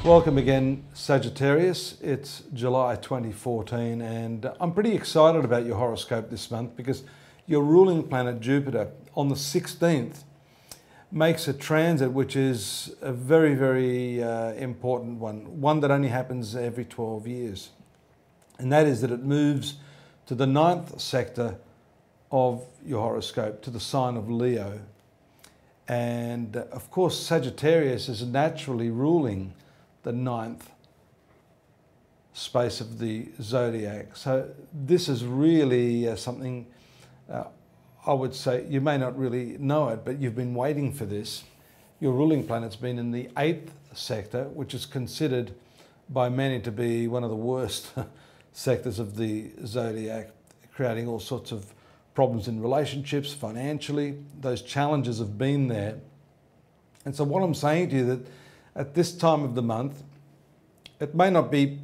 Welcome again, Sagittarius. It's July 2014 and I'm pretty excited about your horoscope this month because your ruling planet Jupiter on the 16th makes a transit which is a very important one that only happens every 12 years. And that is that it moves to the 9th sector of your horoscope, to the sign of Leo. And of course, Sagittarius is naturally ruling the 9th space of the zodiac. So this is really something, I would say, you may not really know it, but you've been waiting for this. Your ruling planet's been in the 8th sector, which is considered by many to be one of the worst sectors of the zodiac, creating all sorts of problems in relationships, financially. Those challenges have been there. And so what I'm saying to you that at this time of the month, it may not be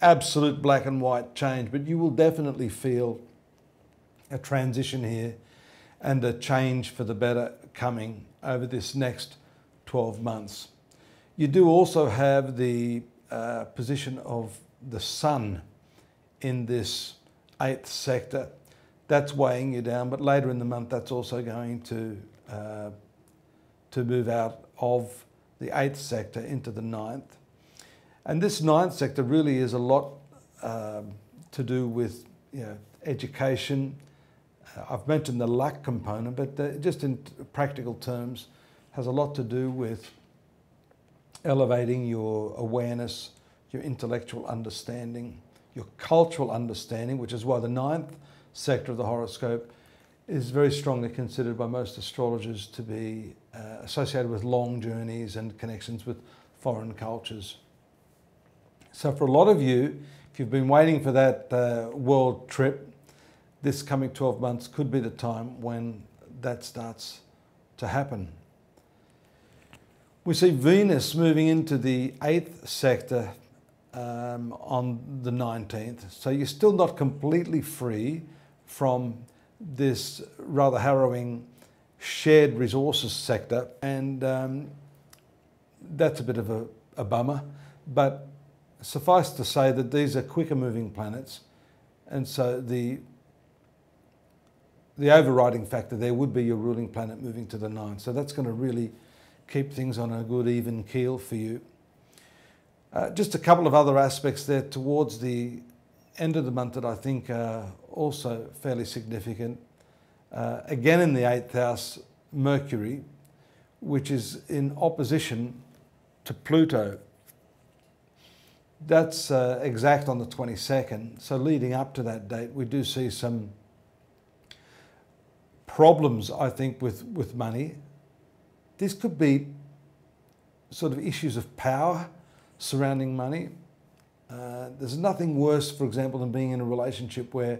absolute black and white change, but you will definitely feel a transition here and a change for the better coming over this next 12 months. You do also have the position of the Sun in this 8th sector. That's weighing you down, but later in the month that's also going to move out of the 8th sector into the 9th. And this 9th sector really is a lot to do with education. I've mentioned the luck component, but just in practical terms, has a lot to do with elevating your awareness, your intellectual understanding, your cultural understanding, which is why the 9th sector of the horoscope is very strongly considered by most astrologers to be associated with long journeys and connections with foreign cultures. So for a lot of you, if you've been waiting for that world trip, this coming 12 months could be the time when that starts to happen. We see Venus moving into the 8th sector on the 19th. So you're still not completely free from this rather harrowing shared resources sector, and that's a bit of a bummer, but suffice to say that these are quicker moving planets, and so the overriding factor there would be your ruling planet moving to the 9th. So that's going to really keep things on a good even keel for you. Just a couple of other aspects there towards the end of the month that I think are also fairly significant. Again in the 8th house, Mercury, which is in opposition to Pluto. That's exact on the 22nd. So leading up to that date, we do see some problems, I think, with money. This could be sort of issues of power surrounding money. There's nothing worse, for example, than being in a relationship where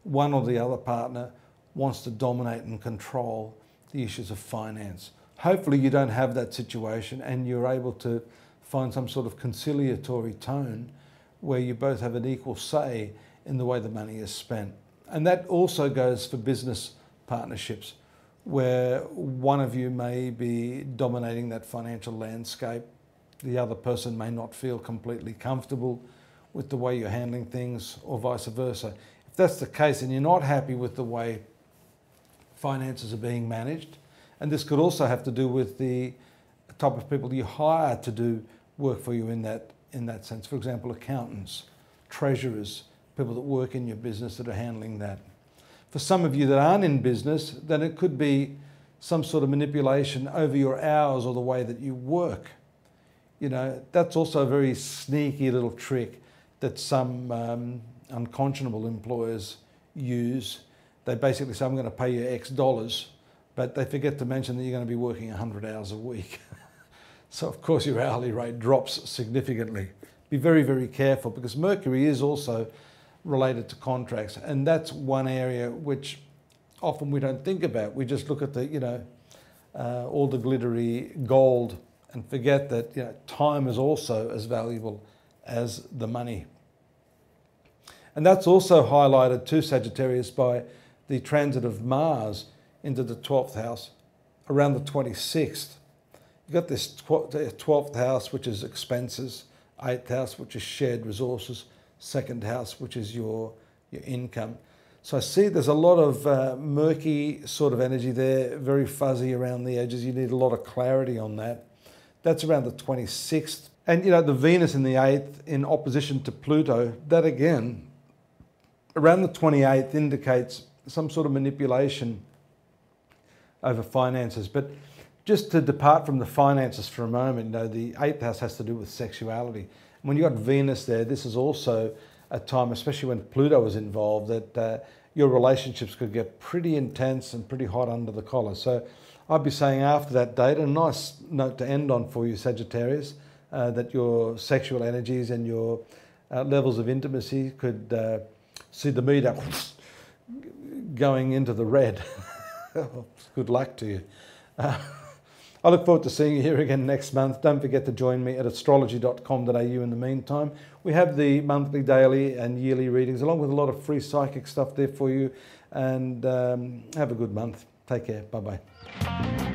one or the other partner wants to dominate and control the issues of finance. Hopefully you don't have that situation and you're able to find some sort of conciliatory tone where you both have an equal say in the way the money is spent. And that also goes for business partnerships, where one of you may be dominating that financial landscape. The other person may not feel completely comfortable with the way you're handling things, or vice versa. If that's the case and you're not happy with the way finances are being managed, and this could also have to do with the type of people you hire to do work for you in that sense. For example, accountants, treasurers, people that work in your business that are handling that. For some of you that aren't in business, then it could be some sort of manipulation over your hours or the way that you work. That's also a very sneaky little trick that some unconscionable employers use. They basically say, I'm going to pay you X dollars, but they forget to mention that you're going to be working 100 hours a week. So of course your hourly rate drops significantly. Be very careful, because Mercury is also related to contracts, and that's one area which often we don't think about. We just look at the, all the glittery gold and forget that time is also as valuable as the money. And that's also highlighted to Sagittarius by the transit of Mars into the 12th house around the 26th. You've got this 12th house, which is expenses, 8th house, which is shared resources, 2nd house, which is your income. So I see there's a lot of murky sort of energy there, very fuzzy around the edges. You need a lot of clarity on that. That's around the 26th. And you know, the Venus in the 8th in opposition to Pluto, that again, around the 28th indicates some sort of manipulation over finances. But just to depart from the finances for a moment, you know, the 8th house has to do with sexuality. When you've got Venus there, this is also a time, especially when Pluto is involved, that your relationships could get pretty intense and pretty hot under the collar. So I'd be saying after that date, a nice note to end on for you, Sagittarius, that your sexual energies and your levels of intimacy could see the meter going into the red. Good luck to you. I look forward to seeing you here again next month. Don't forget to join me at astrology.com.au in the meantime. We have the monthly, daily and yearly readings, along with a lot of free psychic stuff there for you. And have a good month. Take care. Bye-bye.